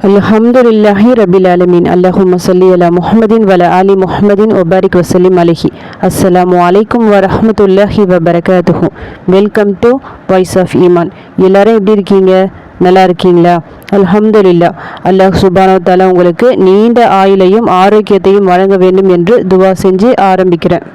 அல்ஹம்துலில்லாஹி ரபில் ஆலமீன். அல்லாஹும்ம ஸல்லி அலா முஹம்மதின் வல ஆலி முஹம்மதின் வபாரிக் வசல்லிம் அலைஹி. அஸ்ஸலாமு அலைக்கும் வரஹ்மத்துல்லாஹி வபரகாத்துஹு. வெல்கம் டு வாய்ஸ் ஆஃப் ஈமான். எல்லாரும் எப்படி இருக்கீங்க? நல்லா இருக்கீங்களா? அல்ஹம்துலில்லாஹ். அல்லாஹ் சுப்ஹானஹு வ தஆலா உங்களுக்கு நீண்ட ஆயுளையும் ஆரோக்கியத்தையும் வழங்க வேண்டும் என்று துவா செஞ்சு ஆரம்பிக்கிறேன்.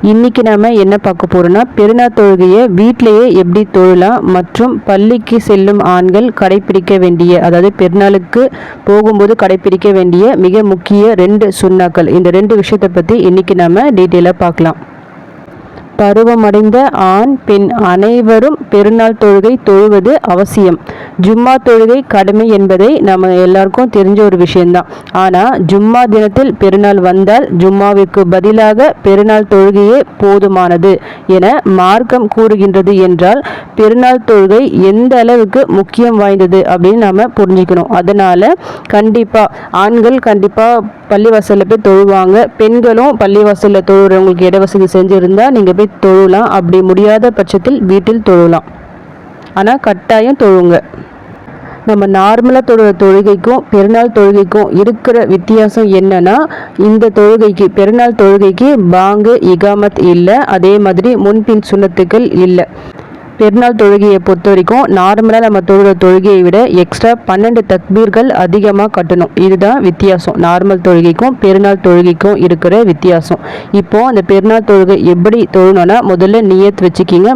இன்றைக்கி நாம் என்ன பார்க்க போகிறோன்னா, பெருநாள் தொழுகையை வீட்டிலையே எப்படி தொழலாம் மற்றும் பள்ளிக்கு செல்லும் ஆண்கள் கடைப்பிடிக்க வேண்டிய, அதாவது பெருநாளுக்கு போகும்போது கடைப்பிடிக்க வேண்டிய மிக முக்கிய 2 சுன்னாக்கள். இந்த 2 விஷயத்தை பற்றி இன்றைக்கி நாம் டீட்டெயிலாக பார்க்கலாம். பருவமடைந்த ஆண் பெண் அனைவரும் பெருநாள் தொழுகை தொழுவது அவசியம். ஜும்மா தொழுகை கடமை என்பதை நம்ம எல்லாருக்கும் தெரிஞ்ச ஒரு விஷயம்தான். ஆனால் ஜும்மா தினத்தில் பெருநாள் வந்தால் ஜும்மாவிற்கு பதிலாக பெருநாள் தொழுகையே போதுமானது என மார்க்கம் கூறுகின்றது என்றால் பெருநாள் தொழுகை எந்த அளவுக்கு முக்கியம் வாய்ந்தது அப்படின்னு நம்ம புரிஞ்சுக்கணும். அதனால் கண்டிப்பாக ஆண்கள் கண்டிப்பாக பள்ளிவாசலில் போய் தொழுவாங்க. பெண்களும் பள்ளிவாசலில் தொழுகிறவங்களுக்கு இடவசதி செஞ்சுருந்தால் நீங்கள் போய் தொழலாம். அப்படி முடியாத பட்சத்தில் வீட்டில் தொழலாம். ஆனால் கட்டாயம் தொழுங்க. நம்ம நார்மலாக தொழுகிற தொழுகைக்கும் பெருநாள் தொழுகைக்கும் இருக்கிற வித்தியாசம் என்னன்னா, இந்த தொழுகைக்கு பெருநாள் தொழுகைக்கு பாங்கு இகாமத் இல்லை, அதே மாதிரி முன்பின் சுன்னத்துக்கள் இல்லை. பெருநாள் தொழுகையை பொறுத்த வரைக்கும் நார்மலாக நம்ம தொழுகிற தொழுகையை விட எக்ஸ்ட்ரா 12 தக்பீர்கள் அதிகமாக கட்டணும். இதுதான் வித்தியாசம், நார்மல் தொழுகைக்கும் பெருநாள் தொழுகைக்கும் இருக்கிற வித்தியாசம். இப்போது அந்த பெருநாள் தொழுகை எப்படி தொழணும்னா, முதல்ல நியத் வச்சுக்கிங்க,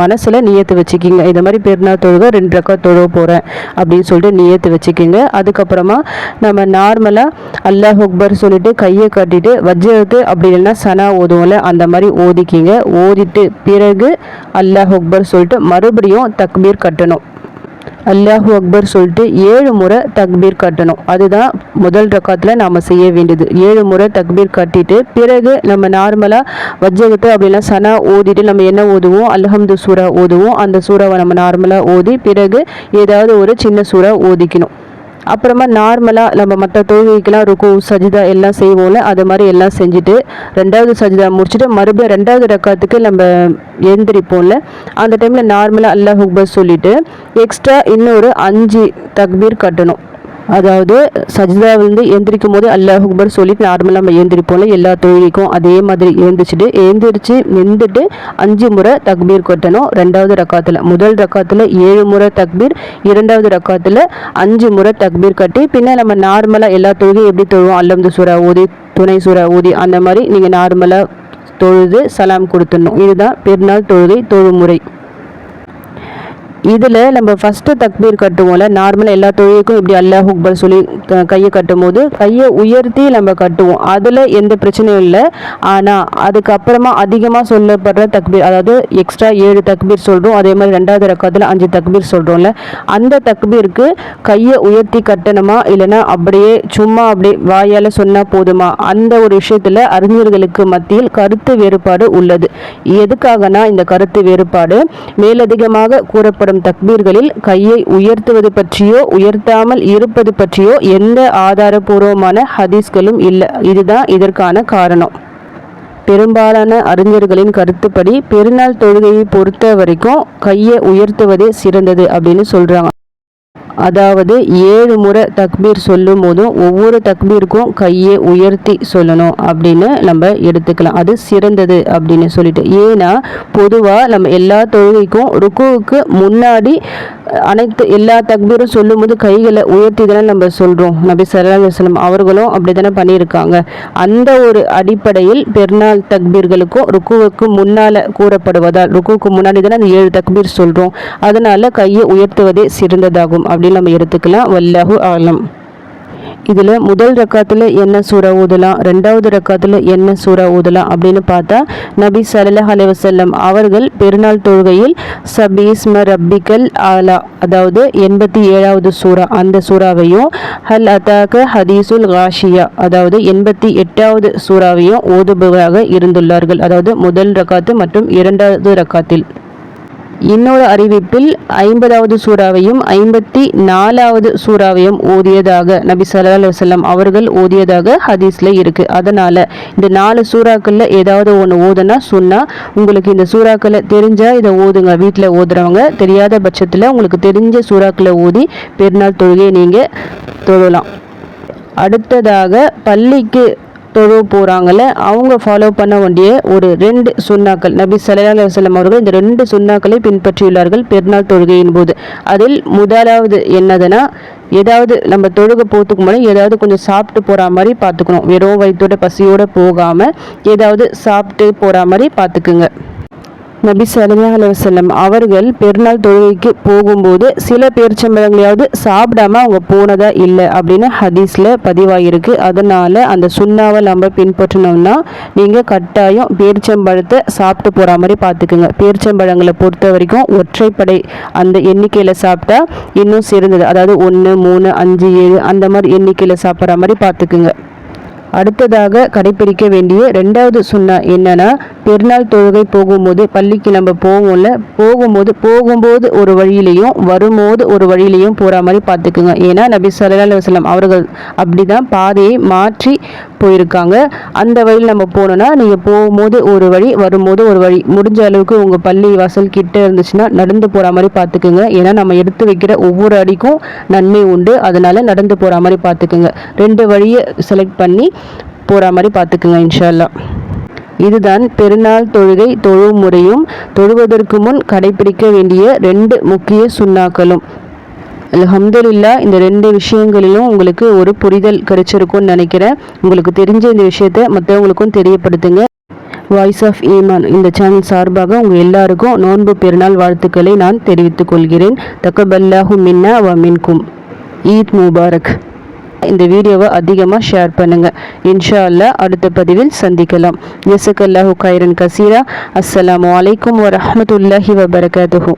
மனசில் நியத்து வச்சுக்கிங்க. இந்த மாதிரி பெருநாள் தொழுகை 2 ரக்காத் தொழுக போகிறேன் அப்படின்னு சொல்லிட்டு நியத்து வச்சுக்கிங்க. அதுக்கப்புறமா நம்ம நார்மலாக அல்லாஹ் அக்பர் சொல்லிட்டு கையை கட்டிட்டு வஜ்ஜத்து அப்படி இல்லைன்னா சனா ஓதுவோம்ல, அந்த மாதிரி ஓதிக்கிங்க. ஓதிட்டு பிறகு அல்லாஹ் அக்பர் சொல்லிட்டு மறுபடியும் தக்பீர் கட்டணும். அல்லாஹு அக்பர் சொல்லிட்டு 7 முறை தக்பீர் கட்டணும். அதுதான் முதல் ரக்காத்தில் நாம் செய்ய வேண்டியது. 7 முறை தக்பீர் கட்டிட்டு பிறகு நம்ம நார்மலாக வஜ்ஜகத்து அப்படின்னா சனா ஓதிட்டு நம்ம என்ன ஓதுவோம், அல்ஹம்து சூரா ஓதுவோம். அந்த சூறாவை நம்ம நார்மலாக ஓதி பிறகு ஏதாவது ஒரு சின்ன சூறா ஓதிக்கணும். அப்புறமா நார்மலாக நம்ம மற்ற தொழுகைக்கெல்லாம் ருக்கு சஜிதா எல்லாம் செய்வோம்ல, அது மாதிரி எல்லாம் செஞ்சுட்டு 2வது சஜிதா முடிச்சுட்டு மறுபடியும் 2வது ரக்காத்துக்கு நம்ம எழுந்திரிப்போம்ல, அந்த டைமில் நார்மலாக அல்லாஹ் அக்பர் சொல்லிவிட்டு எக்ஸ்ட்ரா இன்னொரு 5 தக்பீர் கட்டணும். அதாவது சஜிதாவிலேருந்து எழுந்திரிக்கும் போது அல்லாஹ் அக்பர் சொல்லிட்டு நார்மலாக நம்ம எழுந்திரிப்போம்ல, எல்லா தொழுகைக்கும் அதே மாதிரி எழுந்திரிச்சு நின்றுட்டு 5 முறை தக்பீர் கட்டணும். 2வது ரக்காத்தில், முதல் ரக்காத்தில் 7 முறை தக்பீர், 2வது ரக்காத்தில் 5 முறை தக்பீர் கட்டி பின்ன நம்ம நார்மலாக எல்லா தொழுகையும் எப்படி தொழுவோம், அல்ஹம்து சூரா ஓதி துணை சூரா ஓதி அந்த மாதிரி நீங்கள் நார்மலாக தொழுது சலாம் கொடுத்துடணும். இதுதான் பெருநாள் தொழுகை தொழுமுறை. இதில் நம்ம ஃபஸ்ட்டு தக்பீர் கட்டுவோம்ல, நார்மலாக எல்லா தொழுகைக்கும் இப்படி அல்லாஹ் அக்பர் சொல்லி கையை கட்டும் போது கையை உயர்த்தி நம்ம கட்டுவோம். அதில் எந்த பிரச்சனையும் இல்லை. ஆனால் அதுக்கப்புறமா அதிகமாக சொல்லப்படுற தக்பீர், அதாவது எக்ஸ்ட்ரா 7 தக்பீர் சொல்கிறோம், அதே மாதிரி 2வது ரக்காத்தில் 5 தக்பீர் சொல்கிறோம்ல, அந்த தக்பீருக்கு கையை உயர்த்தி கட்டணுமா இல்லைன்னா அப்படியே சும்மா அப்படியே வாயால் சொன்னால் போதுமா, அந்த ஒரு விஷயத்தில் அறிஞர்களுக்கு மத்தியில் கருத்து வேறுபாடு உள்ளது. எதுக்காகனா இந்த கருத்து வேறுபாடு, மேலதிகமாக கூறப்படும் தக்பீர்களில் கையை உயர்த்துவது பற்றியோ உயர்த்தாமல் இருப்பது பற்றியோ எந்த ஆதாரபூர்வமான ஹதீஸ்களும் இல்லை. இதுதான் இதற்கான காரணம். பெரும்பாலான அறிஞர்களின் கருத்துப்படி பெருநாள் தொழுகையை பொறுத்த வரைக்கும் கையை உயர்த்துவதே சிறந்தது அப்படின்னு சொல்றாங்க. அதாவது 7 முறை தக்பீர் சொல்லும் போதும் ஒவ்வொரு தக்பீருக்கும் கையை உயர்த்தி சொல்லணும் அப்படின்னு நம்ம எடுத்துக்கலாம். அது சிறந்தது அப்படின்னு சொல்லிட்டு. ஏன்னா பொதுவாக நம்ம எல்லா தொழுகைக்கும் ருக்குவுக்கு முன்னாடி எல்லா தக்பீரும் சொல்லும் போது கைகளை உயர்த்தி தானே நம்ம சொல்கிறோம். நபி ஸல்லல்லாஹு அலைஹி வஸல்லம் அவர்களும் அப்படி தானே பண்ணியிருக்காங்க. அந்த ஒரு அடிப்படையில் பெருநாள் தக்பீர்களுக்கும் ருக்குவுக்கு முன்னால் கூறப்படுவதால், ருக்குவுக்கு முன்னாடி தானே அந்த 7 தக்பீர் சொல்கிறோம், அதனால் கையை உயர்த்துவதே சிறந்ததாகும் அப்படின்னு நம்ம எடுத்துக்கலாம். வல்லாஹு ஆலம். இதில் முதல் ரக்காத்தில் என்ன சூறா ஓதலாம், 2வது ரக்காத்தில் என்ன சூறா ஓதலாம் அப்படின்னு பார்த்தா, நபி ஸல்லல்லாஹு அலைஹி வஸல்லம் அவர்கள் பெருநாள் தொழுகையில் சபீஸ்ம ரப்பிக்கல் ஆலா, அதாவது 87வது சூறா, அந்த சூறாவையும் ஹல் அதாக ஹதீசுல் காஷியா, அதாவது 88வது சூறாவையும் ஓதுபவராக இருந்துள்ளார்கள். அதாவது முதல் ரக்காத்து மற்றும் 2வது ரக்காத்தில். இன்னொரு அறிவிப்பில் 50வது சூறாவையும் 54வது சூறாவையும் ஓதியதாக நபி ஸல்லல்லாஹு அலைஹி வஸல்லம் அவர்கள் ஓதியதாக ஹதீஸ்ல இருக்கு. அதனால இந்த 4 சூறாக்கள்ல ஏதாவது ஒன்று ஓதுனா சுன்னா. உங்களுக்கு இந்த சூறாக்களை தெரிஞ்சா இதை ஓதுங்க. வீட்டில் ஓதுறவங்க தெரியாத பட்சத்தில் உங்களுக்கு தெரிஞ்ச சூறாக்களை ஓதி பெருநாள் தொழுகையை நீங்கள் தொழலாம். அடுத்ததாக பள்ளிக்கு தொழு போகிறாங்கள அவங்க ஃபாலோ பண்ண வேண்டிய ஒரு 2 சுன்னாக்கள். நபி ஸல்லல்லாஹு அலைஹி வஸல்லம் அவர்கள் இந்த 2 சுன்னாக்களை பின்பற்றியுள்ளார்கள் பெருநாள் தொழுகையின் போது. அதில் முதலாவது என்னதுன்னா, ஏதாவது நம்ம தொழுகை போகிறதுக்கு முன்னாடி ஏதாவது கொஞ்சம் சாப்பிட்டு போகிற மாதிரி பார்த்துக்கணும். வெறும் வயிற்றோட பசியோடு போகாமல் ஏதாவது சாப்பிட்டு போகிற மாதிரி பார்த்துக்குங்க. நபி ஸல்லல்லாஹு அலைஹி வஸல்லம் அவர்கள் பெருநாள் தொழுகைக்கு போகும்போது சில பேரிச்சம்பழங்களையாவது சாப்பிடாம அவங்க போனதா இல்லை அப்படின்னு ஹதீஸில் பதிவாயிருக்கு. அதனால் அந்த சுன்னாவை நம்ம பின்பற்றினோம்னா நீங்கள் கட்டாயம் பேரிச்சம்பழத்தை சாப்பிட்டு போகிற மாதிரி பார்த்துக்குங்க. பேரிச்சம்பழங்களை பொறுத்த வரைக்கும் ஒற்றைப்படை அந்த எண்ணிக்கையில் சாப்பிட்டா இன்னும் சிறந்தது. அதாவது 1, 3, 5, 7 அந்த மாதிரி எண்ணிக்கையில் சாப்பிட்ற மாதிரி பார்த்துக்குங்க. அடுத்ததாக கடைப்பிடிக்க வேண்டிய 2வது சுன்னா என்னன்னா, பெருநாள் தொழுகை போகும்போது பள்ளிக்கு நம்ம போகும்போது ஒரு வழியிலையும் வரும்போது ஒரு வழியிலையும் போகிற மாதிரி பார்த்துக்குங்க. ஏன்னா நபி ஸல்லல்லாஹு அலைஹி வஸல்லம் அவர்கள் அப்படி தான் பாதையை மாற்றி போயிருக்காங்க. அந்த வழியில் நம்ம போனோன்னா நீங்கள் போகும்போது ஒரு வழி வரும்போது ஒரு வழி, முடிஞ்ச அளவுக்கு உங்கள் பள்ளி வாசல் கிட்ட இருந்துச்சுன்னா நடந்து போகிற மாதிரி பார்த்துக்குங்க. ஏன்னா நம்ம எடுத்து வைக்கிற ஒவ்வொரு அடிக்கும் நன்மை உண்டு. அதனால் நடந்து போகிற மாதிரி பார்த்துக்குங்க. 2 வழியை செலக்ட் பண்ணி போகிற மாதிரி பார்த்துக்குங்க இன்ஷா அல்லாஹ். இதுதான் பெருநாள் தொழுகை தொழும் முறையும் தொழுவதற்கு முன் கடைபிடிக்க வேண்டிய 2 முக்கிய சுன்னாக்களும். அல்ஹம்துலில்லாஹ் இந்த 2 விஷயங்களிலும் உங்களுக்கு ஒரு புரிதல் கிடைச்சிருக்கும்னு நினைக்கிறேன். உங்களுக்கு தெரிஞ்ச இந்த விஷயத்தை மற்றவங்களுக்கும் தெரியப்படுத்துங்க. வாய்ஸ் ஆஃப் ஈமான் இந்த சேனல் சார்பாக உங்கள் எல்லாருக்கும் நோன்பு பெருநாள் வாழ்த்துக்களை நான் தெரிவித்துக் கொள்கிறேன். தக்கபல்லாஹு மின்னா வ மின்கும். ஈத் முபாரக். இந்த வீடியோவை அதிகமாக ஷேர் பண்ணுங்கள். இன்ஷா அல்லாஹ் அடுத்த பதிவில் சந்திக்கலாம். ஜஸக்கல்லாஹு கைரன் கசீரா. அஸ்ஸலாமு அலைக்கும் வரஹ்மத்துல்லாஹி வபரகாத்துஹு.